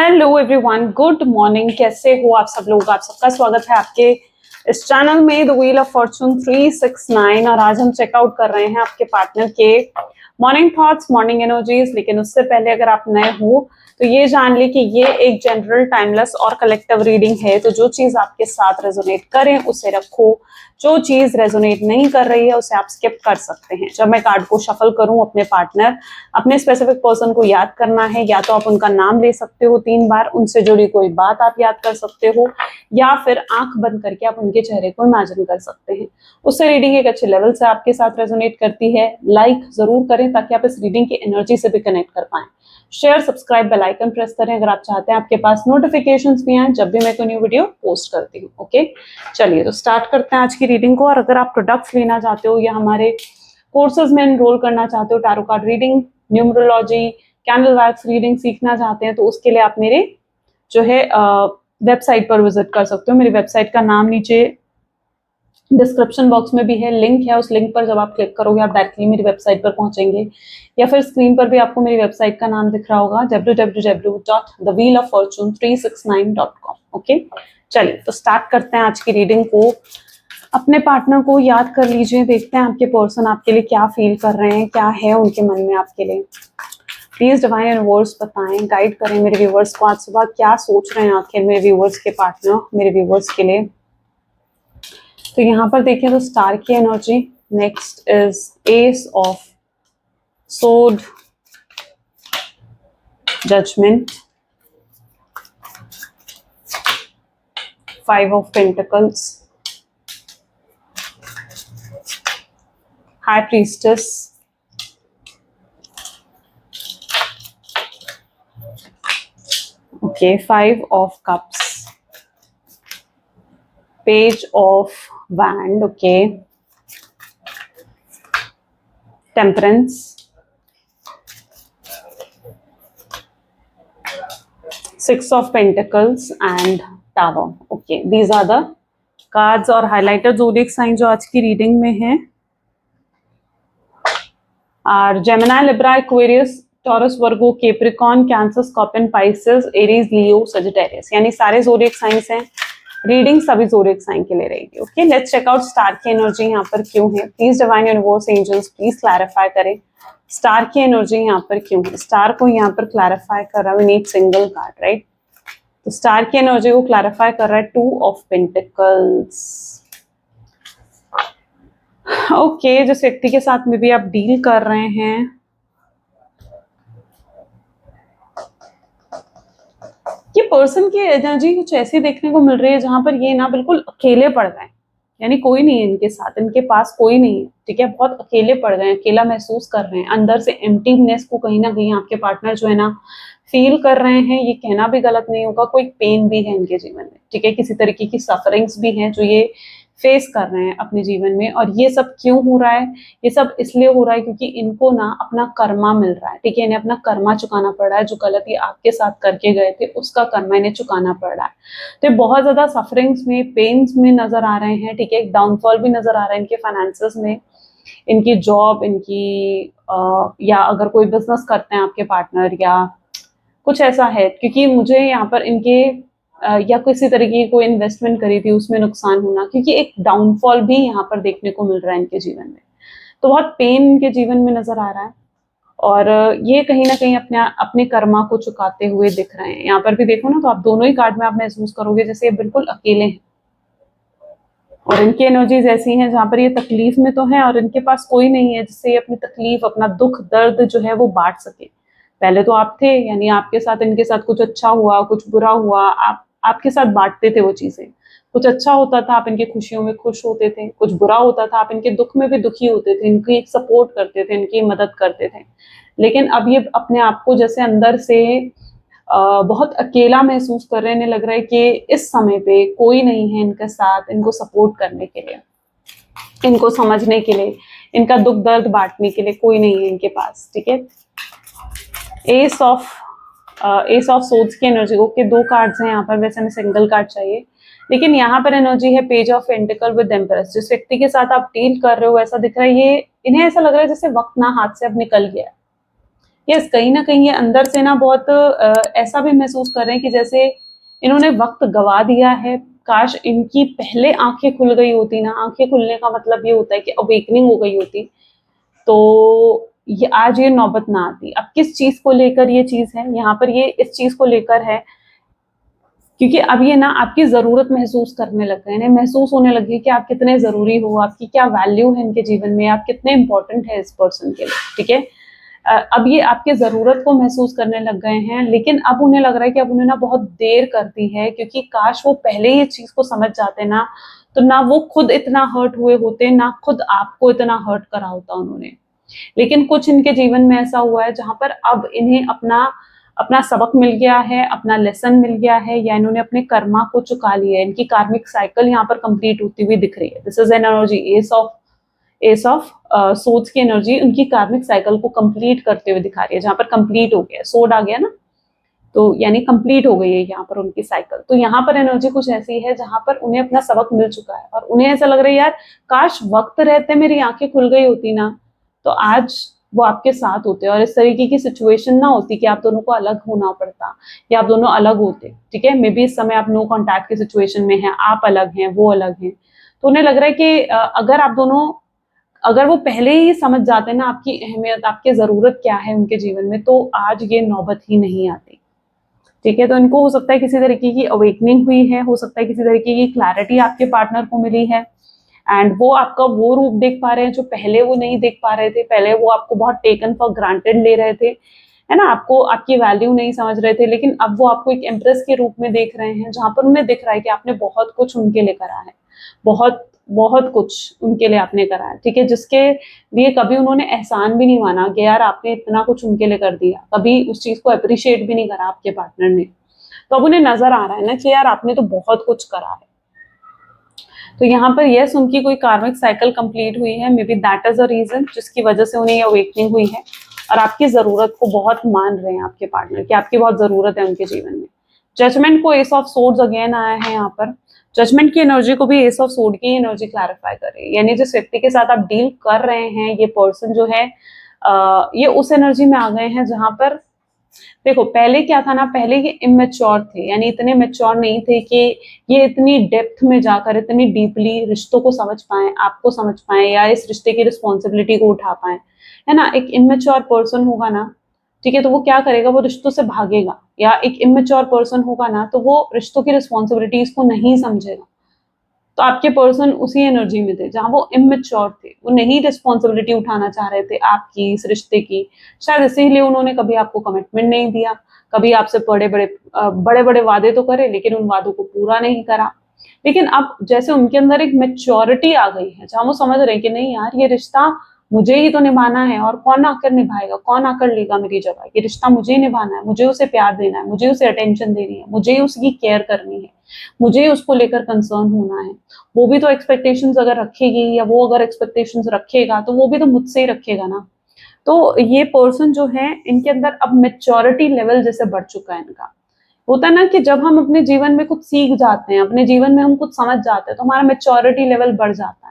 Hello everyone, good morning. कैसे हो आप सब लोग? आप सबका स्वागत है आपके इस चैनल में द व्हील ऑफ फॉर्चून 369। और आज हम चेकआउट कर रहे हैं आपके पार्टनर के मॉर्निंग थॉट्स, मॉर्निंग एनर्जीज। लेकिन उससे पहले अगर आप नए हो तो ये जान ली कि ये एक जनरल, टाइमलेस और कलेक्टिव रीडिंग है। तो जो चीज आपके साथ रेजोनेट करे उसे रखो, जो चीज रेजोनेट नहीं कर रही है उसे आप स्किप कर सकते हैं। जब मैं कार्ड को शफल करूं, अपने स्पेसिफिक पर्सन को याद करना है। या तो आप उनका नाम ले सकते हो 3 बार, उनसे जुड़ी कोई बात आप याद कर सकते हो, या फिर आंख बंद करके आप उनके चेहरे को इमेजिन कर सकते हैं। उससे रीडिंग एक अच्छे लेवल से आपके साथ रेजोनेट करती है। लाइक जरूर करें ताकि आप इस रीडिंग की एनर्जी से भी कनेक्ट कर पाएं। Share, subscribe, bell icon press करें अगर आप चाहते हैं आपके पास नोटिफिकेशंस भी आए जब भी मैं कोई न्यू वीडियो पोस्ट करती हूँ। ओके, चलिए तो स्टार्ट करते हैं आज की रीडिंग को। और अगर आप प्रोडक्ट्स लेना चाहते हो या हमारे कोर्सेज में एनरोल करना चाहते हो, tarot card reading, numerology, candle wax reading सीखना चाहते हैं, तो उसके लिए आप मेरे जो है वेबसाइट पर विजिट कर सकते हो। मेरी वेबसाइट का नाम नीचे डिस्क्रिप्शन बॉक्स में भी है, लिंक है। उस लिंक पर जब आप क्लिक करोगे आप डायरेक्टली मेरी वेबसाइट पर पहुंचेंगे, या फिर स्क्रीन पर भी आपको मेरी वेबसाइट का नाम दिख रहा होगा, www.thewheeloffortune369.com। ओके, चलिए तो स्टार्ट करते हैं आज की रीडिंग को। अपने पार्टनर को याद कर लीजिए, देखते हैं आपके पर्सन आपके लिए क्या फील कर रहे हैं, क्या है उनके मन में आपके लिए। प्लीज डिवाइन यूनिवर्स बताएं, गाइड करें मेरे व्यूवर्स को। आज सुबह क्या सोच रहे हैं आखिर मेरे व्यूवर्स के पार्टनर मेरे व्यूवर्स के लिए। तो यहाँ पर देखिए तो स्टार की energy, next is ace of swords, judgement, 5 of pentacles, high priestess, okay, 5 of cups, page of wand, okay, temperance, 6 of pentacles and tower. Okay, these are the cards और हाइलाइटर ज़ोडिएक साइन जो आज की reading में है। और Gemini, Libra, Aquarius, Taurus, Virgo, Capricorn, Cancer, Scorpion, Pisces, Aries, Leo, Sagittarius, यानी सारे zodiac signs हैं। रीडिंग सभी ज़ोडिएक साइन के लिए रहेगी। Okay, let's check out star की एनर्जी यहाँ पर क्यों है। Please divine universe, angels please clarify करें स्टार की एनर्जी यहाँ पर क्यों है। स्टार को यहाँ पर क्लैरिफाई कर रहा है, we need single card, right. तो स्टार की एनर्जी को क्लैरिफाई कर रहा है 2 ऑफ पेंटिकल्स। ओके, जिस व्यक्ति के साथ में भी आप डील कर रहे हैं, ये पर्सन की एनर्जी कुछ ऐसी देखने को मिल रही है जहां पर ये ना बिल्कुल अकेले पड़ गए, यानी कोई नहीं है इनके साथ, इनके पास कोई नहीं है, ठीक है। बहुत अकेले पड़ गए, अकेला महसूस कर रहे हैं, अंदर से एम्प्टीनेस को कहीं ना कहीं आपके पार्टनर जो है ना फील कर रहे हैं। ये कहना भी गलत नहीं होगा, कोई पेन भी है इनके जीवन में, ठीक है, किसी तरीके की सफरिंग्स भी हैं जो ये फेस कर रहे हैं अपने जीवन में। और ये सब क्यों हो रहा है? ये सब इसलिए हो रहा है क्योंकि इनको ना अपना कर्मा मिल रहा है, ठीक है। इन्हें अपना कर्मा चुकाना पड़ रहा है, जो गलती आपके साथ करके गए थे उसका कर्मा इन्हें चुकाना पड़ रहा है। तो बहुत ज्यादा सफरिंग्स में, पेन्स में नजर आ रहे हैं, ठीक है। एक डाउनफॉल भी नजर आ रहा है इनके फाइनेंसेस में, इनकी जॉब, या अगर कोई बिजनेस करते हैं आपके पार्टनर या कुछ ऐसा है, क्योंकि मुझे यहाँ पर इनके या किसी तरीके की कोई इन्वेस्टमेंट करी थी उसमें नुकसान होना, क्योंकि एक डाउनफॉल भी यहाँ पर देखने को मिल रहा है इनके जीवन में। तो बहुत पेन इनके जीवन में नजर आ रहा है, और ये कहीं ना कहीं अपने कर्मा को चुकाते हुए दिख रहे हैं। यहाँ पर भी देखो ना, तो आप दोनों ही कार्ड में आप महसूस करोगे जैसे ये बिल्कुल अकेले हैं, और इनकी एनर्जीज ऐसी हैं जहां पर ये तकलीफ में तो है और इनके पास कोई नहीं है जिससे ये अपनी तकलीफ, अपना दुख दर्द जो है वो बांट सके। पहले तो आप थे, यानी आपके साथ इनके साथ कुछ अच्छा हुआ, कुछ बुरा हुआ, आपके साथ बांटते थे वो चीजें। कुछ अच्छा होता था आप इनकी खुशियों में खुश होते थे, कुछ बुरा होता था आप इनके दुख में भी दुखी होते थे, इनकी सपोर्ट करते थे, इनकी मदद करते थे। लेकिन अब ये अपने आप को जैसे अंदर से बहुत अकेला महसूस कर रहे हैं। इन्हें लग रहा है कि इस समय पे कोई नहीं है इनके साथ, इनको सपोर्ट करने के लिए, इनको समझने के लिए, इनका दुख दर्द बांटने के लिए कोई नहीं है इनके पास, ठीक है। एस ऑफ सोर्ड्स की एनर्जी, ओके, 2 कार्ड्स हैं यहाँ पर, वैसे हमें सिंगल कार्ड चाहिए, लेकिन यहाँ पर एनर्जी है page of pentacle with empress. जिस व्यक्ति के साथ आप डील कर रहे हो ऐसा दिख रहा है, ये इन्हें ऐसा लग रहा है जैसे वक्त ना हाथ से अब निकल गया है, यस, कहीं ना कहीं ये अंदर से ना बहुत ऐसा भी महसूस कर रहे हैं कि जैसे इन्होंने वक्त गवा दिया है। काश इनकी पहले आंखें खुल गई होती ना। आंखें खुलने का मतलब ये होता है कि अवेकनिंग हो गई होती, तो ये आज ये नौबत ना आती। अब किस चीज को लेकर ये चीज है यहाँ पर, ये इस चीज को लेकर है क्योंकि अब ये ना आपकी ज़रूरत महसूस करने लग गए हैं, इन्हें महसूस होने लगे कि आप कितने ज़रूरी हो, आपकी क्या वैल्यू है इनके जीवन में, आप कितने इम्पोर्टेंट है इस पर्सन के लिए, ठीक है? अब ये आपकी ज़रूरत को महसूस करने लग गए हैं, लेकिन अब उन्हें लग रहा है कि अब उन्हें ना बहुत देर कर दी है, क्योंकि काश वो पहले ही इस चीज़ को समझ जाते ना, तो ना वो खुद इतना हर्ट हुए होते, ना खुद आपको इतना हर्ट करा होता उन्होंने। लेकिन कुछ इनके जीवन में ऐसा हुआ है जहाँ पर अब इन्हें अपना अपना सबक मिल गया है, अपना लेसन मिल गया है, या इन्होंने अपने कर्मा को चुका लिया है। इनकी कार्मिक साइकिल यहाँ पर कंप्लीट होती हुई दिख रही है। This is an energy S of swords की एनर्जी उनकी कार्मिक साइकिल को कंप्लीट करते हुए दिखा रही है, जहां पर कंप्लीट हो गया, सोड आ गया ना, तो यानी कंप्लीट हो गई है यहाँ पर उनकी साइकिल। तो यहाँ पर एनर्जी कुछ ऐसी है जहां पर उन्हें अपना सबक मिल चुका है और उन्हें ऐसा लग रहा है यार काश वक्त रहते मेरी आंखें खुल गई होती ना, तो आज वो आपके साथ होते और इस तरीके की सिचुएशन ना होती कि आप दोनों को अलग होना पड़ता या आप दोनों अलग होते, ठीक है? मे बी इस समय आप नो कॉन्टैक्ट की सिचुएशन में हैं, आप अलग हैं, वो अलग हैं। तो उन्हें लग रहा है कि अगर आप दोनों, अगर वो पहले ही समझ जाते ना आपकी अहमियत, आपकी ज़रूरत क्या है उनके जीवन में, तो आज ये नौबत ही नहीं आती। ठीक है? तो इनको हो सकता है किसी तरीके की अवेकनिंग हुई है, हो सकता है किसी तरीके की क्लैरिटी आपके पार्टनर को मिली है एंड वो आपका वो रूप देख पा रहे हैं जो पहले वो नहीं देख पा रहे थे। पहले वो आपको बहुत टेकन फॉर ग्रांटेड ले रहे थे, है ना? आपको आपकी वैल्यू नहीं समझ रहे थे, लेकिन अब वो आपको एक एम्प्रेस के रूप में देख रहे हैं, जहाँ पर उन्हें दिख रहा है कि आपने बहुत कुछ उनके लिए करा है। बहुत बहुत कुछ उनके लिए आपने करा है, ठीक है? जिसके लिए कभी उन्होंने एहसान भी नहीं माना कि यार आपने इतना कुछ उनके लिए कर दिया। कभी उस चीज़ को एप्रिशिएट भी नहीं करा आपके पार्टनर ने। तो अब उन्हें नज़र आ रहा है ना कि यार आपने तो बहुत कुछ करा है। तो यहाँ पर यस, उनकी कोई कार्मिक साइकिल कंप्लीट हुई है, maybe that is a reason जिसकी वजह से उन्हें ये अवेकनिंग हुई है और आपकी जरूरत को बहुत मान रहे हैं आपके पार्टनर की, आपकी बहुत जरूरत है उनके जीवन में। जजमेंट को एस ऑफ सोर्ड्स अगेन आया है यहाँ पर। जजमेंट की एनर्जी को भी एस ऑफ सोर्ड की एनर्जी क्लैरिफाई कर रही है, यानी जिस व्यक्ति के साथ आप डील कर रहे हैं, ये पर्सन जो है ये उस एनर्जी में आ गए हैं जहां पर देखो पहले क्या था ना, पहले ये इमेच्योर थे, यानी इतने मेच्योर नहीं थे कि ये इतनी डेप्थ में जाकर इतनी डीपली रिश्तों को समझ पाए, आपको समझ पाए या इस रिश्ते की रिस्पॉन्सिबिलिटी को उठा पाए, है ना? एक इमेच्योर पर्सन होगा ना, ठीक है, तो वो क्या करेगा, वो रिश्तों से भागेगा। या एक इमेच्योर पर्सन होगा ना, तो वो रिश्तों की रिस्पॉन्सिबिलिटीज को नहीं समझेगा। तो आपके पर्सन उसी एनर्जी में थे जहां वो इमेच्योर थे, वो नहीं रिस्पॉन्सिबिलिटी उठाना चाह रहे थे आपकी, इस रिश्ते की। शायद इसीलिए उन्होंने कभी आपको कमिटमेंट नहीं दिया, कभी आपसे बड़े बड़े वादे तो करे लेकिन उन वादों को पूरा नहीं करा। लेकिन अब जैसे उनके अंदर एक मेच्योरिटी आ गई है जहां वो समझ रहे हैं कि नहीं यार, ये रिश्ता मुझे ही तो निभाना है और कौन आकर निभाएगा, कौन आकर लेगा मेरी जगह। ये रिश्ता मुझे ही निभाना है, मुझे उसे प्यार देना है, मुझे उसे अटेंशन देनी है, मुझे ही उसकी केयर करनी है, मुझे ही उसको लेकर कंसर्न होना है। वो भी तो एक्सपेक्टेशंस अगर रखेगी या वो अगर एक्सपेक्टेशंस रखेगा तो वो भी तो मुझसे ही रखेगा ना। तो ये पर्सन जो है इनके अंदर अब मेच्योरिटी लेवल जैसे बढ़ चुका है इनका। होता है ना कि जब हम अपने जीवन में कुछ सीख जाते हैं, अपने जीवन में हम कुछ समझ जाते हैं, तो हमारा मेच्योरिटी लेवल बढ़ जाता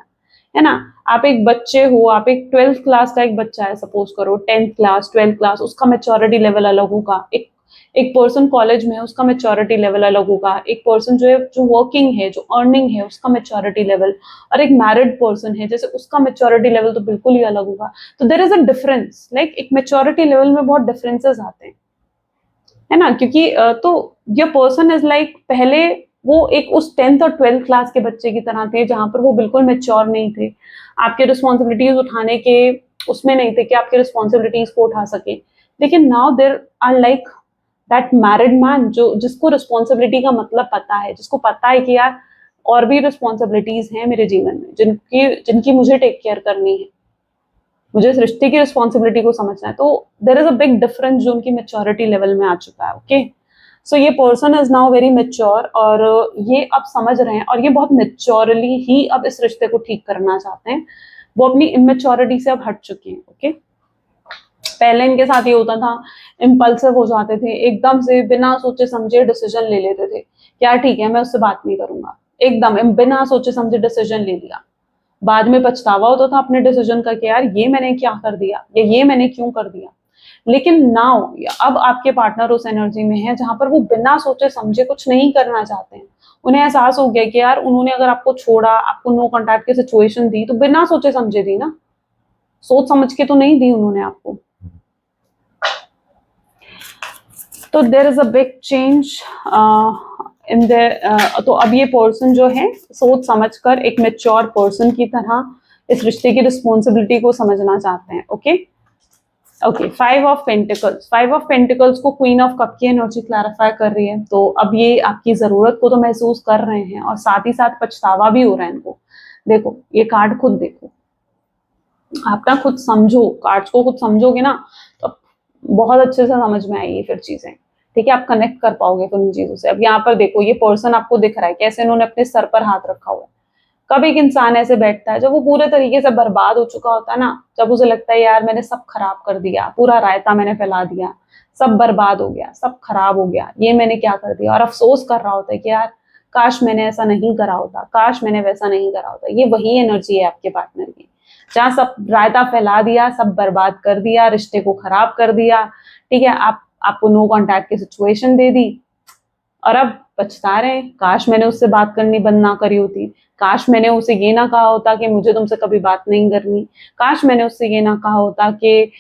है ना? आप एक बच्चे हो, आप एक 12th क्लास का एक बच्चा है, सपोज करो 10th क्लास, 12th क्लास, उसका मेच्योरिटी लेवल अलग होगा। एक एक पर्सन कॉलेज में है, उसका मेच्योरिटी लेवल अलग होगा। एक पर्सन जो है, जो वर्किंग है, जो अर्निंग है, उसका मेच्योरिटी लेवल, और एक मैरिड पर्सन है जैसे, उसका मेच्योरिटी लेवल तो बिल्कुल ही अलग होगा। तो there is a difference, like एक मेच्योरिटी लेवल में बहुत डिफरेंसेस आते हैं, है ना? क्योंकि तो ये पर्सन इज लाइक पहले वो एक उस 10th और 12th क्लास के बच्चे की तरह थे जहां पर वो बिल्कुल मेच्योर नहीं थे, आपके रिस्पॉन्सिबिलिटीज उठाने के उसमें नहीं थे कि आपके रिस्पॉन्सिबिलिटीज को उठा सके। लेकिन now there are like that married man जो जिसको रिस्पॉन्सिबिलिटी का मतलब पता है, जिसको पता है कि यार और भी रिस्पॉन्सिबिलिटीज हैं मेरे जीवन में जिनकी जिनकी मुझे टेक केयर करनी है, मुझे इस रिश्ते की रिस्पॉन्सिबिलिटी को समझना है। तो there is a big difference जो उनकी मेच्योरिटी लेवल में आ चुका है। ओके, सो ये person is now very mature और ये अब समझ रहे हैं और ये बहुत मेच्योरली ही अब इस रिश्ते को ठीक करना चाहते हैं। वो अपनी इमेच्योरिटी से अब हट चुके हैं। ओके, पहले इनके साथ ये होता था, इम्पल्सिव हो जाते थे, एकदम से बिना सोचे समझे डिसीजन ले लेते थे, क्या ठीक है मैं उससे बात नहीं करूंगा, एकदम बिना सोचे समझे डिसीजन ले लिया। बाद में पछतावा होता था अपने डिसीजन का कि यार ये मैंने क्या कर दिया या ये मैंने क्यों कर दिया। लेकिन नाउ अब आपके पार्टनर उस एनर्जी में है जहां पर वो बिना सोचे समझे कुछ नहीं करना चाहते हैं। उन्हें एहसास हो गया कि यार उन्होंने अगर आपको छोड़ा, आपको नो कॉन्टैक्ट की सिचुएशन दी तो बिना सोचे समझे दी ना, सोच समझ के तो नहीं दी उन्होंने आपको। तो there is a big change in there. तो अब ये पर्सन जो है सोच समझकर एक मैच्योर पर्सन की तरह इस रिश्ते की रिस्पॉन्सिबिलिटी को समझना चाहते हैं। Okay okay, 5 of pentacles, 5 of pentacles को क्वीन ऑफ कप की एनर्जी क्लैरिफाई कर रही है। तो अब ये आपकी जरूरत को तो महसूस कर रहे हैं और साथ ही साथ पछतावा भी हो रहा है इनको। देखो ये कार्ड खुद देखो, आप ना खुद समझो, कार्ड्स को खुद समझोगे ना तो बहुत अच्छे से समझ में आएगी फिर चीजें। ठीक है, आप कनेक्ट कर पाओगे फिर उन चीजों से। अब यहाँ पर देखो ये पर्सन आपको दिख रहा है कैसे इन्होंने अपने सर पर हाथ रखा हुआ है। कब एक इंसान ऐसे बैठता है जब वो पूरे तरीके से बर्बाद हो चुका होता है ना, जब उसे लगता है यार मैंने सब खराब कर दिया, पूरा रायता मैंने फैला दिया, सब बर्बाद हो गया, सब खराब हो गया, ये मैंने क्या कर दिया, और अफसोस कर रहा होता है कि यार काश मैंने ऐसा नहीं करा होता, काश मैंने वैसा नहीं करा होता। ये वही एनर्जी है आपके पार्टनर की, जहाँ सब रायता फैला दिया, सब बर्बाद कर दिया, रिश्ते को खराब कर दिया। ठीक है, आपको नो कॉन्टैक्ट की सिचुएशन दे दी और अब पछता रहे हैं, काश मैंने उससे बात करनी बंद ना करी होती, काश मैंने उसे ये ना कहा होता कि मुझे तुमसे कभी बात नहीं करनी, काश मैंने उससे ये ना कहा होता कि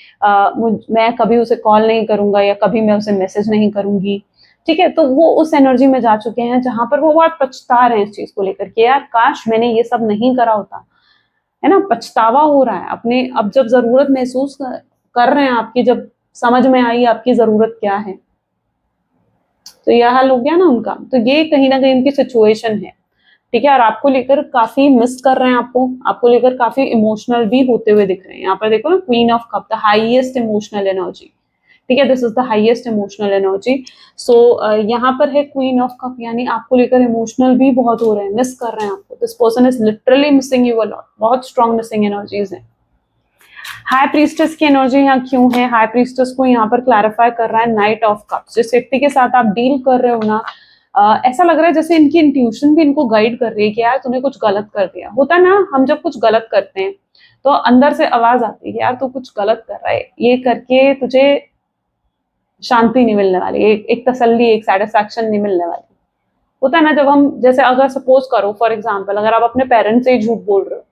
मैं कभी उसे कॉल नहीं करूंगा या कभी मैं उसे मैसेज नहीं करूंगी। ठीक है, तो वो उस एनर्जी में जा चुके हैं जहां पर वो बहुत पछता रहे हैं इस चीज को लेकर के, यार काश मैंने ये सब नहीं करा होता। है ना, पछतावा हो रहा है अपने। अब जब जरूरत महसूस कर रहे हैं आपकी, जब समझ में आई आपकी जरूरत क्या है, तो यह हाल हो गया ना उनका। तो ये कहीं ना कहीं उनकी सिचुएशन है। ठीक है, और आपको लेकर काफी मिस कर रहे हैं, आपको लेकर काफी इमोशनल भी होते हुए दिख रहे हैं। यहाँ पर देखो ना, queen of cup, the highest emotional energy. ठीक है, this is the highest emotional energy. So यहाँ पर है क्वीन ऑफ कप, यानी आपको लेकर इमोशनल भी बहुत हो रहे हैं, मिस कर रहे हैं आपको। This person is literally missing you a lot, बहुत स्ट्रॉन्ग मिसिंग एनर्जीज है। हाई प्रीस्टेस की एनर्जी यहाँ क्यों है? हाई प्रीस्टेस को यहाँ पर क्लैरिफाई कर रहा है नाइट ऑफ कप्स। जिस व्यक्ति के साथ आप डील कर रहे हो ना, ऐसा लग रहा है जैसे इनकी इंट्यूशन भी इनको गाइड कर रही है कि यार तूने कुछ गलत कर दिया। होता है ना, हम जब कुछ गलत करते हैं तो अंदर से आवाज आती है कि यार तू कुछ गलत कर रहा है, ये करके तुझे शांति नहीं मिलने वाली, एक तसल्ली, एक सेटिस्फैक्शन नहीं मिलने वाली। होता है ना, जब हम जैसे अगर सपोज करो फॉर एग्जाम्पल, अगर आप अपने पेरेंट्स से ही झूठ बोल रहे हो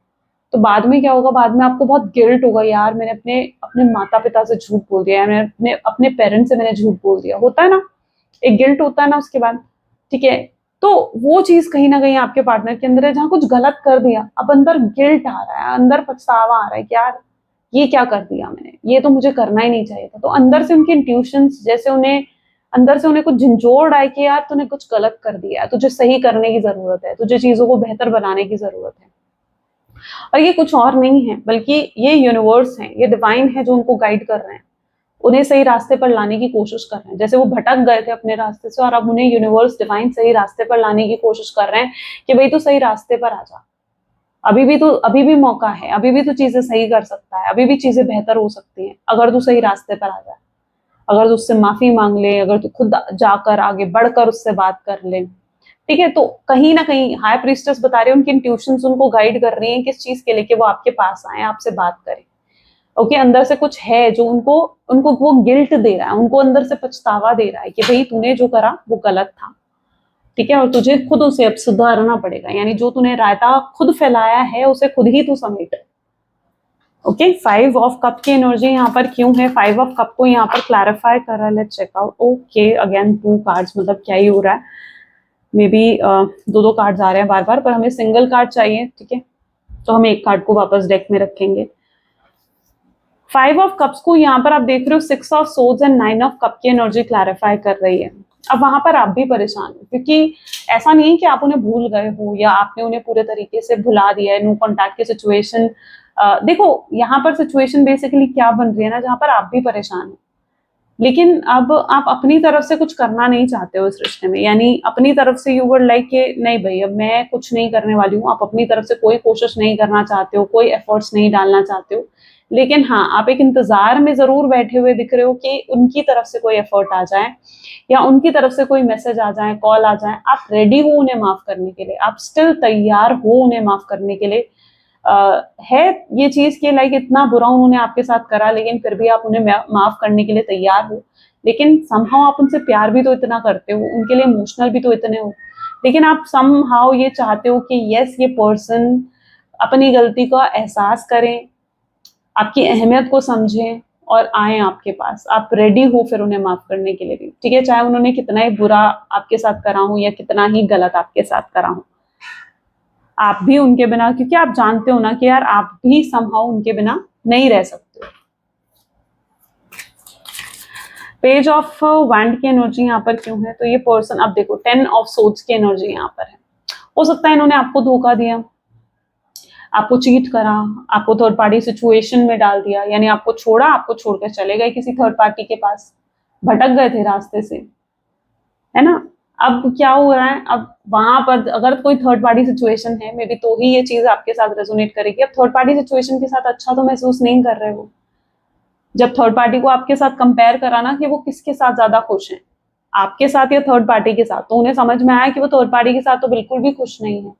तो बाद में क्या होगा, बाद में आपको बहुत गिल्ट होगा, यार मैंने अपने अपने माता पिता से झूठ बोल दिया, मैंने अपने अपने पेरेंट्स से मैंने झूठ बोल दिया। होता है ना, एक गिल्ट होता है ना उसके बाद। ठीक है, तो वो चीज कहीं ना कहीं आपके पार्टनर के अंदर है, जहां कुछ गलत कर दिया, अब अंदर गिल्ट आ रहा है, अंदर पछतावा आ रहा है कि यार ये क्या कर दिया मैंने, ये तो मुझे करना ही नहीं चाहिए था। तो अंदर से उनके इंट्यूशंस जैसे उन्हें अंदर से उन्हें कुछ झंझोड़ रहा है कि यार तूने कुछ गलत कर दिया, तुझे सही करने की जरूरत है, तुझे चीजों को बेहतर बनाने की जरूरत है। और ये कुछ और नहीं है बल्कि ये यूनिवर्स है, ये डिवाइन है जो उनको गाइड कर रहे हैं, उन्हें सही रास्ते पर लाने की कोशिश कर रहे हैं। जैसे वो भटक गए थे अपने रास्ते से और अब उन्हें यूनिवर्स डिवाइन सही रास्ते पर लाने की कोशिश कर रहे हैं कि भाई तू सही रास्ते पर आ जा, अभी भी मौका है, अभी भी तू चीजें सही कर सकता है, अभी भी चीजें बेहतर हो सकती हैं अगर तू सही रास्ते पर आ जाए, अगर तू उससे माफी मांग ले, अगर तू खुद जाकर आगे बढ़कर उससे बात कर ले। ठीक है, तो कहीं ना कहीं हाई प्रीस्टेस बता रहे हैं, उनकी इंट्यूशंस उनको गाइड कर रही हैं किस चीज के लिए कि वो आपके पास आए, आपसे बात करें। ओके, अंदर से कुछ है जो उनको उनको वो गिल्ट दे रहा है, उनको अंदर से पछतावा दे रहा है कि भाई तूने जो करा वो गलत था। ठीक है, और तुझे खुद उसे अब सुधारना पड़ेगा, यानी जो तूने रायता खुद फैलाया है उसे खुद ही तू समेट। ओके, 5 ऑफ कप की एनर्जी यहाँ पर क्यों है? 5 ऑफ कप को यहाँ पर क्लैरिफाई कर रहा है, let's check out. Okay, again 2 cards, मतलब क्या ही हो रहा है, मे बी दो दो कार्ड्स आ रहे हैं बार बार, पर हमें सिंगल कार्ड चाहिए। ठीक है, तो हम एक कार्ड को वापस डेक में रखेंगे। 5 ऑफ कप्स को यहाँ पर आप देख रहे हो 6 of swords and 9 of cup की एनर्जी क्लैरिफाई कर रही है। अब वहां पर आप भी परेशान हो, क्योंकि ऐसा नहीं है कि आप उन्हें भूल गए हो या आपने उन्हें पूरे तरीके से भुला दिया है, नो कॉन्टैक्ट की सिचुएशन। देखो यहाँ पर सिचुएशन बेसिकली क्या बन रही है ना, जहां पर आप भी परेशान हो, लेकिन अब आप अपनी तरफ से कुछ करना नहीं चाहते हो इस रिश्ते में, यानी अपनी तरफ से यू वर लाइक कि नहीं भाई अब मैं कुछ नहीं करने वाली हूँ। आप अपनी तरफ से कोई कोशिश नहीं करना चाहते हो, कोई एफर्ट्स नहीं डालना चाहते हो, लेकिन हाँ आप एक इंतजार में जरूर बैठे हुए दिख रहे हो कि उनकी तरफ से कोई एफर्ट आ जाए या उनकी तरफ से कोई मैसेज आ जाए, कॉल आ जाए। आप रेडी हो उन्हें माफ करने के लिए, आप स्टिल तैयार हो उन्हें माफ करने के लिए, है ये चीज कि लाइक इतना बुरा उन्होंने आपके साथ करा, लेकिन फिर भी आप उन्हें माफ करने के लिए तैयार हो, लेकिन समहाउ आप उनसे प्यार भी तो इतना करते हो, उनके लिए इमोशनल भी तो इतने हो, लेकिन आप समहाउ ये चाहते हो कि यस ये पर्सन अपनी गलती का एहसास करें, आपकी अहमियत को समझें और आए आपके पास, आप रेडी हो फिर उन्हें माफ करने के लिए भी, ठीक है, चाहे उन्होंने कितना ही बुरा आपके साथ करा हो या कितना ही गलत आपके साथ करा हो। आप भी उनके बिना, क्योंकि आप जानते हो ना कि यार आप भी समहाउ उनके बिना नहीं रह सकते। पेज ऑफ वैंड की एनर्जी यहाँ पर क्यों है, तो ये पर्सन, अब देखो 10 ऑफ सोर्ड्स की एनर्जी यहाँ पर है। हो सकता है इन्होंने आपको धोखा दिया, आपको चीट करा, आपको थर्ड पार्टी सिचुएशन में डाल दिया, यानी आपको छोड़ा, आपको छोड़कर चले गए किसी थर्ड पार्टी के पास, भटक गए थे रास्ते से, है ना। अब क्या हो रहा है, अब वहां पर अगर कोई थर्ड पार्टी सिचुएशन है मे बी, तो ही ये चीज आपके साथ रेजोनेट करेगी। अब थर्ड पार्टी सिचुएशन के साथ अच्छा तो महसूस नहीं कर रहे हो, जब थर्ड पार्टी को आपके साथ कंपेयर करा ना कि वो किसके साथ ज्यादा खुश हैं, आपके साथ या थर्ड पार्टी के साथ, तो उन्हें समझ में आया कि वो थर्ड पार्टी के साथ तो बिल्कुल भी खुश नहीं है,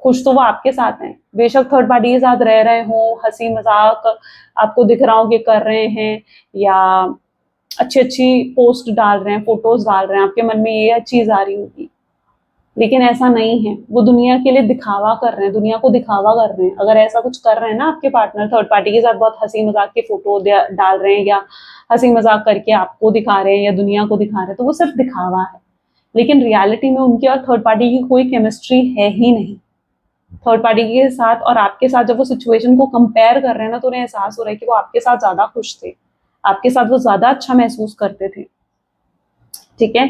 खुश तो वो आपके साथ हैं। बेशक थर्ड पार्टी के साथ रह रहे हो, हंसी मजाक आपको दिख रहा हो कि कर रहे हैं, या अच्छी अच्छी पोस्ट डाल रहे हैं, फोटोज डाल रहे हैं, आपके मन में ये चीज आ रही होगी, लेकिन ऐसा नहीं है, वो दुनिया के लिए दिखावा कर रहे हैं, दुनिया को दिखावा कर रहे हैं। अगर ऐसा कुछ कर रहे हैं ना आपके पार्टनर, थर्ड पार्टी के साथ बहुत हंसी मजाक के फोटो डाल रहे हैं, या हंसी मजाक करके आपको दिखा रहे हैं या दुनिया को दिखा रहे हैं, तो वो सिर्फ दिखावा है, लेकिन रियलिटी में उनकी और थर्ड पार्टी की कोई केमिस्ट्री है ही नहीं। थर्ड पार्टी के साथ और आपके साथ जब वो सिचुएशन को कंपेयर कर रहे हैं ना, तो उन्हें एहसास हो रहा है कि वो आपके साथ ज्यादा खुश थे, आपके साथ वो ज्यादा अच्छा महसूस करते थे, ठीक है।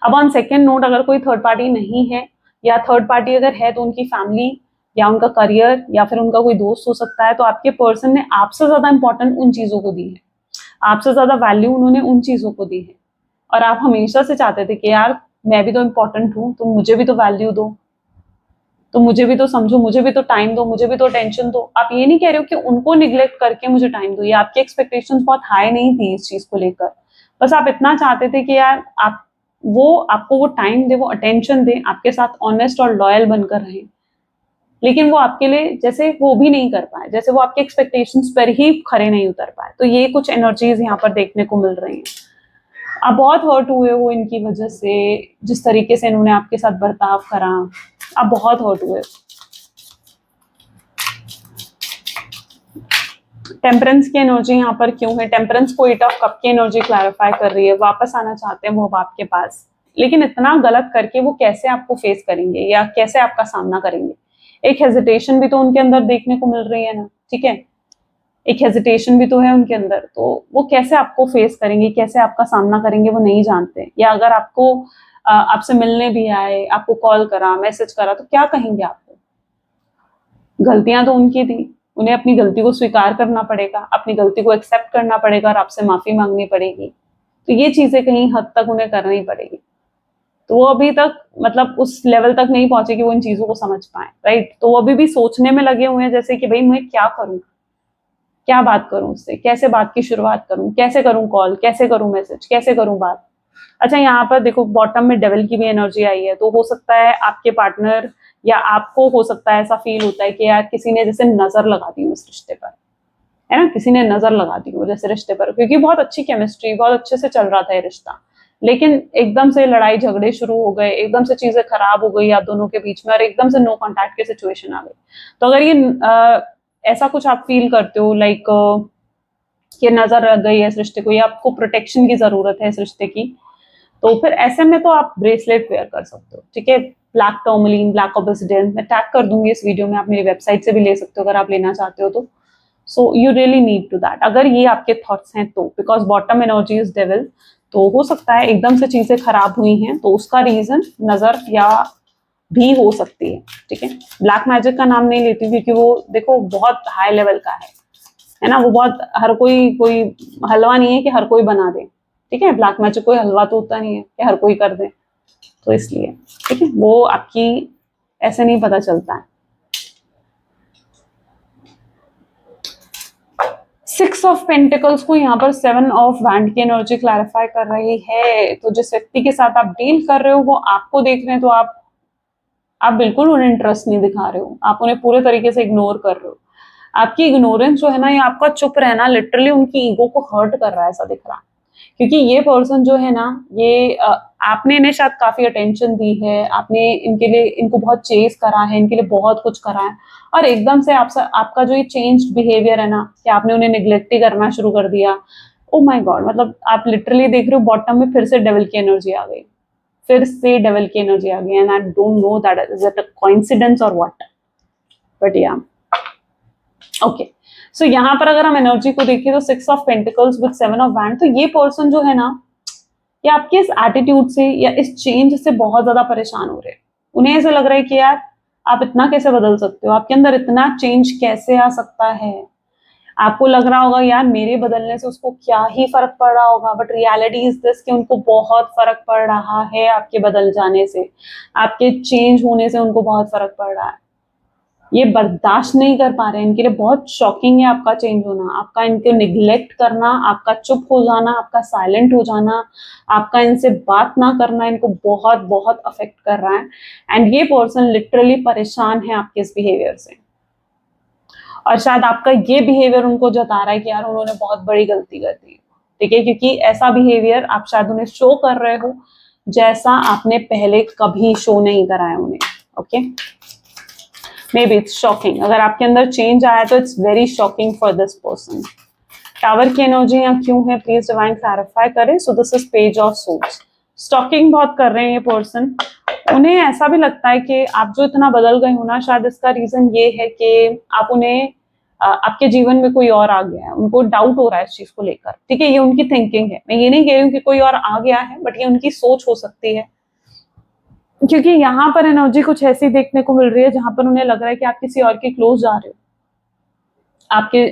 अब ऑन सेकेंड नोट, अगर कोई थर्ड पार्टी नहीं है, या थर्ड पार्टी अगर है तो उनकी फैमिली या उनका करियर या फिर उनका कोई दोस्त हो सकता है, तो आपके पर्सन ने आपसे ज्यादा इंपॉर्टेंट उन चीजों को दी है, आपसे ज्यादा वैल्यू उन्होंने उन चीजों को दी है, और आप हमेशा से चाहते थे कि यार मैं भी तो इम्पोर्टेंट हूँ, तो मुझे भी तो वैल्यू दो, तो मुझे भी तो समझो, मुझे भी तो टाइम दो, मुझे भी तो टेंशन दो। आप ये नहीं कह रहे हो कि उनको निग्लेक्ट करके मुझे टाइम दो, ये आपकी एक्सपेक्टेशंस बहुत हाई नहीं थी इस चीज को लेकर, बस आप इतना चाहते थे कि यार आप वो आपको वो टाइम दे, वो अटेंशन दे, आपके साथ ऑनेस्ट और लॉयल बनकर रहे, लेकिन वो आपके लिए जैसे वो भी नहीं कर पाए, जैसे वो आपके एक्सपेक्टेशंस पर ही खरे नहीं उतर पाए। तो ये कुछ एनर्जीज यहाँ पर देखने को मिल रही हैं। आप बहुत हर्ट हुए हो इनकी वजह से, जिस तरीके से इन्होंने आपके साथ बर्ताव करा, आप बहुत हर्ट हुए। टेम्परेंस की एनर्जी यहाँ पर क्यों है, टेम्परेंस को 8 ऑफ कप की एनर्जी क्लैरिफाई कर रही है, वापस आना चाहते हैं वो आपके पास, लेकिन इतना गलत करके वो कैसे आपको फेस करेंगे या कैसे आपका सामना करेंगे। एक हेजिटेशन भी तो उनके अंदर देखने को मिल रही है ना, ठीक है, एक हेजिटेशन भी तो है उनके अंदर, तो वो कैसे आपको फेस करेंगे, कैसे आपका सामना करेंगे वो नहीं जानते। या अगर आपको आपसे मिलने भी आए, आपको कॉल करा, मैसेज करा, तो क्या कहेंगे आपको। गलतियां तो उनकी थी, उन्हें अपनी गलती को स्वीकार करना पड़ेगा, अपनी गलती को एक्सेप्ट करना पड़ेगा और आपसे माफी मांगनी पड़ेगी, तो ये चीजें कहीं हद तक उन्हें करनी पड़ेगी। तो वो अभी तक मतलब उस लेवल तक नहीं पहुंचे कि वो इन चीजों को समझ पाए, राइट। तो वो अभी भी सोचने में लगे हुए हैं, जैसे कि भाई मैं क्या करूं, क्या बात करूं उससे, कैसे बात की शुरुआत करूं, कैसे करूं कॉल, कैसे करूं मैसेज, कैसे करूं बात। अच्छा, यहाँ पर देखो बॉटम में डेविल की भी एनर्जी आई है, तो हो सकता है आपके पार्टनर या आपको हो सकता है ऐसा फील होता है कि यार किसी ने जैसे नजर लगा दी हो इस रिश्ते पर, है ना, किसी ने नजर लगा दी हो जैसे रिश्ते पर, क्योंकि बहुत अच्छी केमिस्ट्री, बहुत अच्छे से चल रहा था ये रिश्ता, लेकिन एकदम से लड़ाई झगड़े शुरू हो गए, एकदम से चीजें खराब हो गई आप दोनों के बीच में, और एकदम से नो कॉन्टैक्ट की सिचुएशन आ गई। तो अगर ये ऐसा कुछ आप फील करते हो लाइक कि नजर लग गई है इस रिश्ते को, या आपको प्रोटेक्शन की जरूरत है इस रिश्ते की, तो फिर ऐसे में तो आप ब्रेसलेट वेयर कर सकते हो, ठीक है, ब्लैक टर्मलिन, ब्लैक ऑब्सिडियन, मैं टैग कर दूंगी इस वीडियो में, आप मेरी वेबसाइट से भी ले सकते हो अगर आप लेना चाहते हो तो। So you really need to that, अगर ये आपके थॉट्स हैं तो, because bottom energy is devil, तो हो सकता है एकदम से चीजें खराब हुई हैं, तो उसका रीजन नजर या भी हो सकती है, ठीक है। ब्लैक मैजिक का नाम नहीं लेती क्योंकि वो देखो बहुत हाई लेवल का है ना, वो बहुत, हर कोई हलवा नहीं है कि हर कोई बना दे, ठीक है, ब्लैक मैजिक कोई हलवा तो होता नहीं है कि हर कोई कर दे, तो इसलिए, ठीक है, वो आपकी ऐसे नहीं पता चलता है। 6 ऑफ पेंटिकल्स को यहाँ पर 7 ऑफ वैंड की एनर्जी क्लैरिफाई कर रही है, तो जिस व्यक्ति के साथ आप डील कर रहे हो वो आपको देख रहे हैं, तो आप बिल्कुल उन्हें इंटरेस्ट नहीं दिखा रहे हो, आप उन्हें पूरे तरीके से इग्नोर कर रहे हो, आपकी इग्नोरेंस जो है ना, ये आपका चुप रहना लिटरली उनकी ईगो को हर्ट कर रहा है, ऐसा दिख रहा है। क्योंकि ये पर्सन जो है ना, ये आपने इन्हें शायद काफी अटेंशन दी है, आपने इनके लिए इनको बहुत चेस करा है, इनके लिए बहुत कुछ करा है, और एकदम से आपसे आपका जो ये चेंज्ड बिहेवियर है ना, कि आपने उन्हें निग्लेक्ट ही करना शुरू कर दिया। ओ माय गॉड, मतलब आप लिटरली देख रहे हो बॉटम में फिर से डेविल की एनर्जी आ गई, फिर से डेविल की एनर्जी आ गई, and I don't know that is it a coincidence और व्हाट, बट या ओके। सो यहाँ पर अगर हम एनर्जी को देखें तो 6 of pentacles with 7 of wand, तो ये पर्सन जो है ना, ये आपके इस एटीट्यूड से या इस चेंज से बहुत ज्यादा परेशान हो रहे हैं। उन्हें ऐसा लग रहा है कि यार आप इतना कैसे बदल सकते हो, आपके अंदर इतना चेंज कैसे आ सकता है। आपको लग रहा होगा यार मेरे बदलने से उसको क्या ही फर्क पड़ रहा होगा, बट रियलिटी इज दिस कि उनको बहुत फर्क पड़ रहा है आपके बदल जाने से, आपके चेंज होने से उनको बहुत फर्क पड़ रहा है। ये बर्दाश्त नहीं कर पा रहे हैं, इनके लिए बहुत शॉकिंग है आपका चेंज होना, आपका इनको निग्लेक्ट करना, आपका चुप हो जाना, आपका साइलेंट हो जाना, आपका इनसे बात ना करना इनको बहुत बहुत अफेक्ट कर रहा है। एंड ये पर्सन लिटरली परेशान है आपके इस बिहेवियर से, और शायद आपका ये बिहेवियर उनको जता रहा है कि यार उन्होंने बहुत बड़ी गलती कर दी, ठीक है, क्योंकि ऐसा बिहेवियर आप शायद उन्हें शो कर रहे हो जैसा आपने पहले कभी शो नहीं कराया उन्हें। Okay, maybe it's shocking, अगर आपके अंदर चेंज आया तो it's very shocking for this person. Tower की एनर्जी यहाँ क्यों है, प्लीज डिवाइन क्लैरिफाई करें। So this is page of source. Stalking बहुत कर रहे हैं ये पर्सन, उन्हें ऐसा भी लगता है कि आप जो इतना बदल गए हो ना, शायद इसका रीजन ये है कि आप उन्हें आपके जीवन में कोई और आ गया है, उनको डाउट हो रहा है इस चीज को लेकर, ठीक है, ये उनकी थिंकिंग है। मैं ये नहीं कह रही हूँ कि कोई और आ गया है, बट ये उनकी सोच हो सकती है, क्योंकि यहाँ पर एनर्जी कुछ ऐसी देखने को मिल रही है जहां पर उन्हें लग रहा है कि आप किसी और के क्लोज जा रहे हो,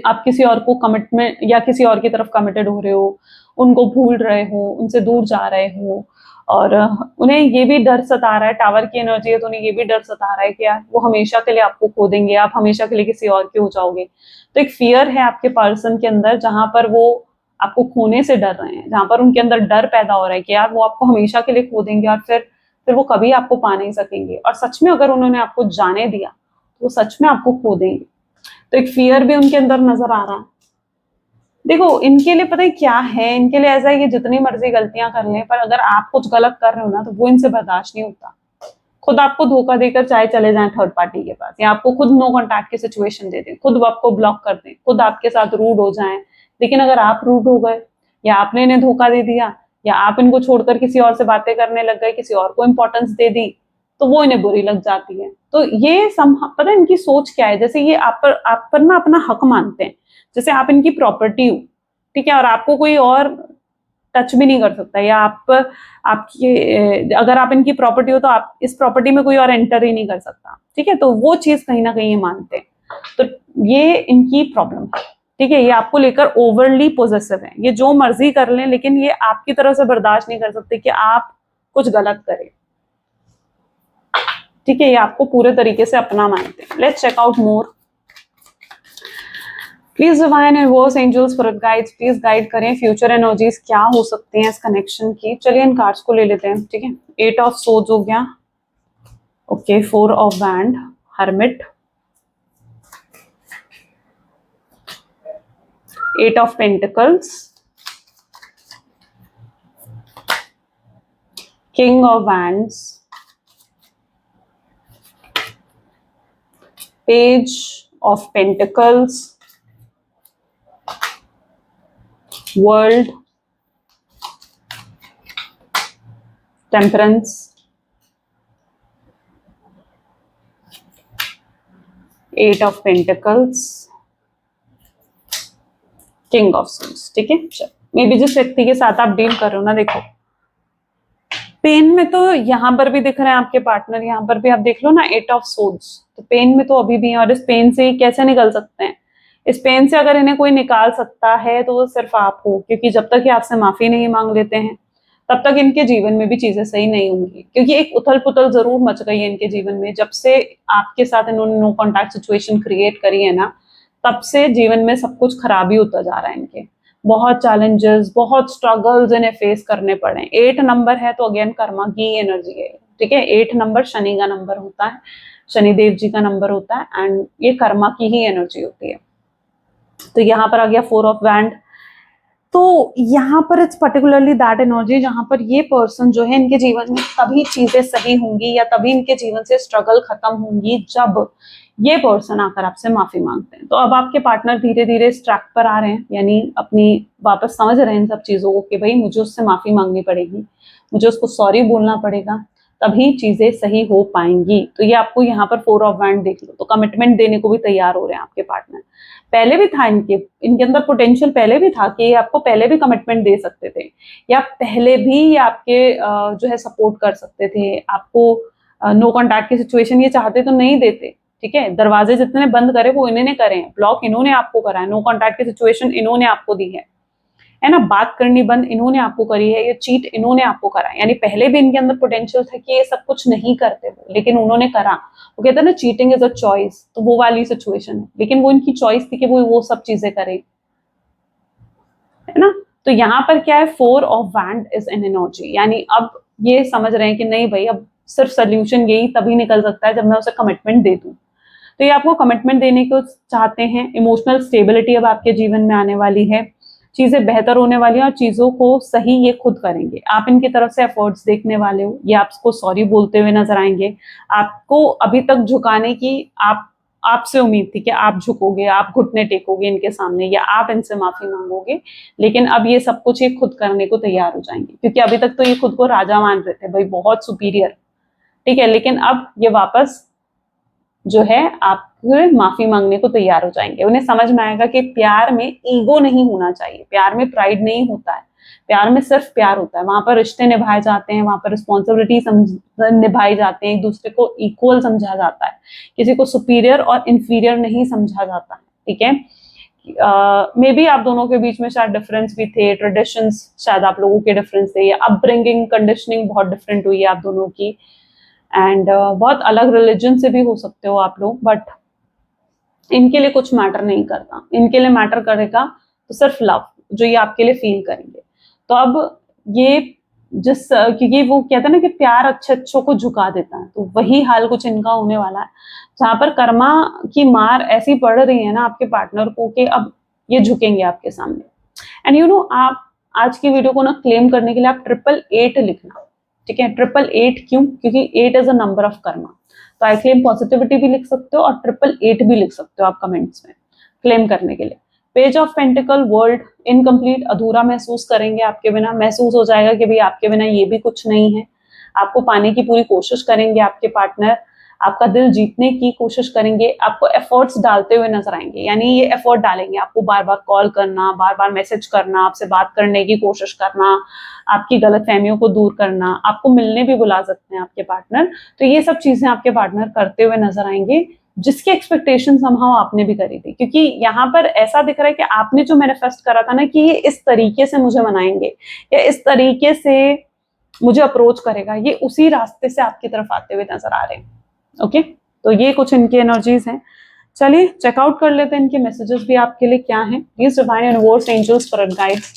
आप किसी और को कमिटमेंट या किसी और की तरफ कमिटेड हो रहे हो, उनको भूल रहे हो, उनसे दूर जा रहे हो, और उन्हें ये भी डर सता रहा है, टावर की एनर्जी है तो उन्हें ये भी डर सता रहा है कि यार वो हमेशा के लिए आपको खो देंगे, आप हमेशा के लिए किसी और के हो जाओगे। तो एक फियर है आपके पर्सन के अंदर जहां पर वो आपको खोने से डर रहे हैं, जहां पर उनके अंदर डर पैदा हो रहा है कि यार वो आपको हमेशा के लिए खो देंगे और फिर वो कभी आपको पा नहीं सकेंगे, और सच में अगर उन्होंने आपको जाने दिया तो वो सच में आपको खो देंगे। तो एक फियर भी उनके अंदर नजर आ रहा है। देखो इनके लिए पता है क्या है, इनके लिए ऐसा है कि जितनी मर्जी गलतियां कर लें, पर अगर आप कुछ गलत कर रहे हो ना तो वो इनसे बर्दाश्त नहीं होता। खुद आपको धोखा देकर चाहे चले जाएं थर्ड पार्टी के पास, या आपको खुद नो कॉन्टैक्ट की सिचुएशन दे दें, खुद आपको ब्लॉक कर दें, खुद आपके साथ रूड हो जाएं, लेकिन अगर आप रूड हो गए या आपने इन्हें धोखा दे दिया या आप इनको छोड़कर किसी और से बातें करने लग गए, किसी और को इंपॉर्टेंस दे दी, तो वो इन्हें बुरी लग जाती है। तो ये पता है इनकी सोच क्या है, जैसे ये आप पर ना अपना हक मानते हैं, जैसे आप इनकी प्रॉपर्टी हो, ठीक है, और आपको कोई और टच भी नहीं कर सकता, या आपकी अगर आप इनकी प्रॉपर्टी हो तो आप इस प्रॉपर्टी में कोई और एंटर ही नहीं कर सकता, ठीक है, तो वो चीज कहीं ना कहीं ये मानते हैं। तो ये इनकी प्रॉब्लम है, ठीक है, ये आपको लेकर ओवरली पॉजिटिव है, ये जो मर्जी कर लें लेकिन ये आपकी तरफ से बर्दाश्त नहीं कर सकते कि आप कुछ गलत करें, ठीक है, ये आपको पूरे तरीके से अपना मानते हैं। Let's check out more. Please divine universe angels for guides, please guide करें फ्यूचर एनर्जीज क्या हो सकती हैं इस कनेक्शन की। चलिए इन कार्ड्स को ले लेते हैं, ठीक है। 8 ऑफ सोर्ड्स हो गया, okay, 4 of wand, hermit, 8 of pentacles, king of wands, page of pentacles, world, temperance, 8 of pentacles, king of swords, ठीक है। मे बी जिस व्यक्ति के साथ आप डील कर रहे हो ना, देखो पेन में तो यहाँ पर भी दिख रहे हैं आपके पार्टनर, यहाँ पर भी आप देख लो ना 8 ऑफ सोर्ड्स, तो पेन में तो अभी भी है, और इस पेन से कैसे निकल सकते हैं। इस पेन से अगर इन्हें कोई निकाल सकता है तो वो सिर्फ आप हो, क्योंकि जब तक ये आपसे माफी नहीं मांग लेते हैं तब तक इनके जीवन में भी चीजें सही नहीं होंगी, क्योंकि एक उथल पुथल जरूर मच गई है इनके जीवन में जब से आपके साथ इन्होंने नो कॉन्टैक्ट सिचुएशन क्रिएट करी है ना, तब से जीवन में सब कुछ खराब ही होता जा रहा है इनके। बहुत चैलेंजेस, बहुत स्ट्रगल्स इन्हें फेस करने पड़े। 8 नंबर है तो अगेन कर्मा की एनर्जी है, ठीक है। 8 नंबर शनि का नंबर होता है, शनिदेव जी का नंबर होता है, एंड ये कर्मा की ही एनर्जी होती है। तो यहाँ पर आ गया 4 ऑफ वैंड। तो यहाँ पर इट्स पर्टिकुलरली दैट एनर्जी जहां पर ये पर्सन जो है इनके जीवन में तभी चीजें सही होंगी या तभी इनके जीवन से स्ट्रगल खत्म होंगी जब ये पर्सन आकर आपसे माफी मांगते हैं। तो अब आपके पार्टनर धीरे धीरे इस ट्रैक पर आ रहे हैं, यानी अपनी वापस समझ रहे हैं इन सब चीजों को कि भाई मुझे उससे माफी मांगनी पड़ेगी, मुझे उसको सॉरी बोलना पड़ेगा, तभी चीजें सही हो पाएंगी। तो ये आपको यहाँ पर 4 ऑफ वैंड देख लो, तो कमिटमेंट देने को भी तैयार हो रहे हैं आपके पार्टनर। पहले भी था इनके अंदर पोटेंशियल पहले भी था कि ये आपको पहले भी कमिटमेंट दे सकते थे, या पहले भी ये आपके जो है सपोर्ट कर सकते थे आपको। नो कॉन्टैक्ट की सिचुएशन ये चाहते तो नहीं देते, ठीक है। दरवाजे जितने बंद करे वो इन्होंने करे हैं, ब्लॉक इन्होंने आपको करा है, नो कॉन्टैक्ट की सिचुएशन इन्होंने आपको दी है ना, बात करनी बंद इन्होंने आपको करी है, ये चीट इन्होंने आपको करा है। यानी पहले भी इनके अंदर पोटेंशियल था कि ये सब कुछ नहीं करते वो, लेकिन उन्होंने करा। वो कहते हैं ना चीटिंग इज अ चॉइस, तो वो वाली सिचुएशन है, लेकिन वो इनकी चॉइस थी कि वो सब चीजें करे, है ना। तो यहाँ पर क्या है, 4 of wand is an energy, यानी अब ये समझ रहे हैं कि नहीं भाई अब सिर्फ सोल्यूशन यही तभी निकल सकता है जब मैं उसे कमिटमेंट दे दूं। तो ये आपको कमिटमेंट देने को चाहते हैं। इमोशनल स्टेबिलिटी अब आपके जीवन में आने वाली है, चीजें बेहतर होने वाली हैं और चीजों को सही ये खुद करेंगे। आप इनकी तरफ से एफर्ट्स देखने वाले हो, ये आपको सॉरी बोलते हुए नजर आएंगे। आपको अभी तक झुकाने की आपसे उम्मीद थी कि आप झुकोगे, आप घुटने टेकोगे इनके सामने या आप इनसे माफी मांगोगे, लेकिन अब ये सब कुछ ये खुद करने को तैयार हो जाएंगे, क्योंकि अभी तक तो ये खुद को राजा मान रहे थे भाई, बहुत सुपीरियर, ठीक है। लेकिन अब ये वापस जो है आपके माफी मांगने को तैयार हो जाएंगे। उन्हें समझ में आएगा कि प्यार में ईगो नहीं होना चाहिए, प्यार में प्राइड नहीं होता है, प्यार में सिर्फ प्यार होता है। वहां पर रिश्ते निभाए जाते हैं, वहां पर रिस्पॉन्सिबिलिटी निभाई जाते हैं, एक दूसरे को इक्वल समझा जाता है, किसी को सुपीरियर और इंफीरियर नहीं समझा जाता है, ठीक है। मे बी आप दोनों के बीच में शायद डिफरेंस भी थे, ट्रेडिशंस शायद आप लोगों के डिफरेंस थे, या अपब्रिंगिंग कंडीशनिंग बहुत डिफरेंट हुई है आप दोनों की, एंड बहुत अलग रिलीजन से भी हो सकते हो आप लोग, बट इनके लिए कुछ मैटर नहीं करता। इनके लिए मैटर करेगा तो सिर्फ लव, जो ये आपके लिए फील करेंगे। तो अब ये क्योंकि वो कहता है ना कि प्यार अच्छे अच्छों को झुका देता है, तो वही हाल कुछ इनका होने वाला है, जहां पर कर्मा की मार ऐसी पड़ रही है ना आपके पार्टनर को कि अब ये झुकेंगे आपके सामने। एंड यू नो, आप आज की वीडियो को ना क्लेम करने के लिए आप 888 लिखना, ठीक है। 888 क्यों? क्योंकि 8 is a number of Karma. तो आई क्लेम पॉजिटिविटी भी लिख सकते हो और 888 भी लिख सकते हो आप कमेंट्स में क्लेम करने के लिए। Page of pentacle, world incomplete, अधूरा महसूस करेंगे आपके बिना, महसूस हो जाएगा कि भाई आपके बिना ये भी कुछ नहीं है। आपको पाने की पूरी कोशिश करेंगे आपके पार्टनर, आपका दिल जीतने की कोशिश करेंगे, आपको एफर्ट्स डालते हुए नजर आएंगे। यानी ये एफर्ट डालेंगे, आपको बार बार कॉल करना, बार बार मैसेज करना, आपसे बात करने की कोशिश करना, आपकी गलत फहमियों को दूर करना, आपको मिलने भी बुला सकते हैं आपके पार्टनर। तो ये सब चीजें आपके पार्टनर करते हुए नजर आएंगे, जिसकी एक्सपेक्टेशन समहाउ आपने भी करी थी। क्योंकि यहाँ पर ऐसा दिख रहा है कि आपने जो मैनिफेस्ट करा था ना कि ये इस तरीके से मुझे मनाएंगे या इस तरीके से मुझे अप्रोच करेगा, ये उसी रास्ते से आपकी तरफ आते हुए नजर आ रहे हैं। ओके, तो ये कुछ इनकी एनर्जीज हैं। चलिए चेकआउट कर लेते हैं इनके मैसेजेस भी आपके लिए क्या हैं। Please divine universe, angels, spirit guides,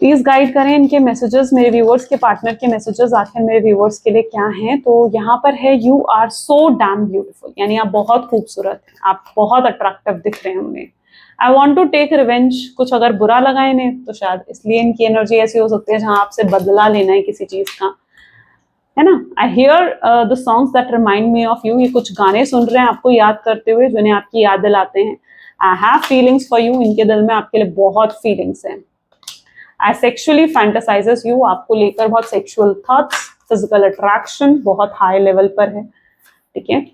please guide करें इनके मैसेजेस, मेरे व्यूअर्स के पार्टनर के मैसेजेस आखिर मेरे व्यूअर्स के लिए क्या हैं। तो यहाँ पर है, you are so damn beautiful, यानी आप बहुत खूबसूरत हैं, आप बहुत अट्रैक्टिव दिख रहे हैं उन्हें। I want to take revenge, कुछ अगर बुरा लगा इन्हें तो शायद इसलिए इनकी एनर्जी ऐसी हो सकती है जहां आपसे बदला लेना है किसी चीज का, है ना। I hear the songs that remind me of you, ये कुछ गाने सुन रहे हैं आपको याद करते हुए, जिन्हें आपकी याद दिलाते हैं। I have feelings for you, इनके दिल में आपके लिए बहुत फीलिंग्स हैं। आई सेक्सुअली फैंटासाइजेस यू, आपको लेकर बहुत सेक्सुअल थॉट्स, फिजिकल अट्रैक्शन बहुत हाई लेवल पर है, ठीक है।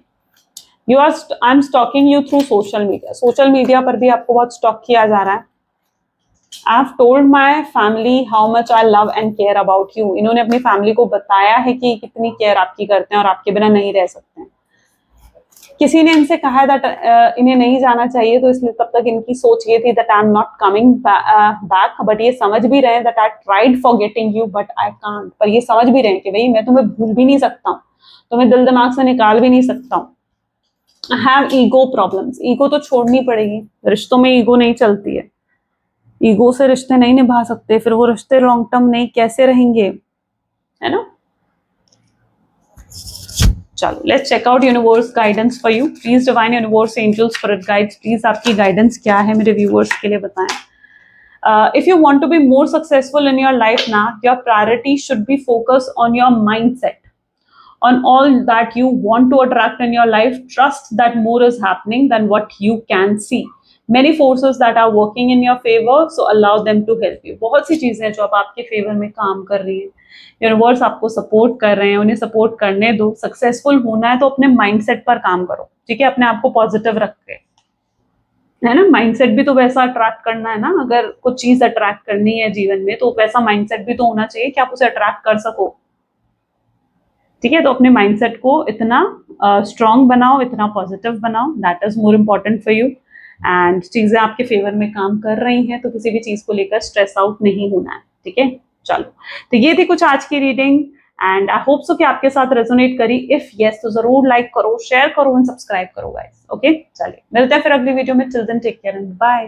You are, I am stalking you through social media, social media पर भी आपको बहुत स्टॉक किया जा रहा है। I have told my family how much I love and care about you, इन्होंने अपनी फैमिली को बताया है कि कितनी केयर आपकी करते हैं और आपके बिना नहीं रह सकते हैं। किसी ने इनसे कहा है दैट इन्हें नहीं जाना चाहिए, तो इसलिए तब तक इनकी सोच ये थी that I am not coming back, but ये समझ भी रहे हैं that I tried forgetting you but I can't, पर ये समझ भी रहे हैं कि भाई मैं तुम्हें भूल भी नहीं सकता हूँ, तुम्हें दिल दिमाग से निकाल भी नहीं सकता हूँ। I have ego problems, ego तो छोड़नी पड़ेगी, रिश्तों में ईगो नहीं चलती है, ईगो से रिश्ते नहीं निभा सकते, फिर वो रिश्ते लॉन्ग टर्म नहीं कैसे रहेंगे, है ना। चलो let's check out universe guidance for you. Please divine universe, angels, spirit guides, please आपकी गाइडेंस क्या है मेरे व्यूअर्स के लिए बताएं। If you want to be more successful in your life now, your priority should be focused on your mindset, on all that you want to attract in your life. Trust that more is happening than what you can see. Many forces that are working in your favor, so allow them to help you. बहुत सी चीजें जो अब आपके favour में काम कर रही हैं, यूनिवर्स आपको सपोर्ट कर रहे हैं, उन्हें सपोर्ट करने दो। सक्सेसफुल होना है तो अपने माइंडसेट पर काम करो, ठीक है, अपने आप को पॉजिटिव रख के, है ना। माइंडसेट भी तो वैसा अट्रैक्ट करना है ना, अगर कुछ चीज अट्रैक्ट करनी है जीवन में तो वैसा माइंडसेट भी तो होना चाहिए कि आप उसे अट्रैक्ट कर सको, ठीक है। तो अपने माइंडसेट को इतना स्ट्रांग बनाओ, इतना पॉजिटिव बनाओ, that is more important for you. And चीजें आपके फेवर में काम कर रही हैं तो किसी भी चीज को लेकर स्ट्रेस आउट नहीं होना है, ठीक है। चलो, तो ये थी कुछ आज की reading and I hope so कि आपके साथ रेजोनेट करी। इफ यस तो जरूर लाइक करो, शेयर करो एंड सब्सक्राइब करो गाइस। ओके, चलिए मिलते हैं फिर अगली वीडियो में। Till then take care and bye.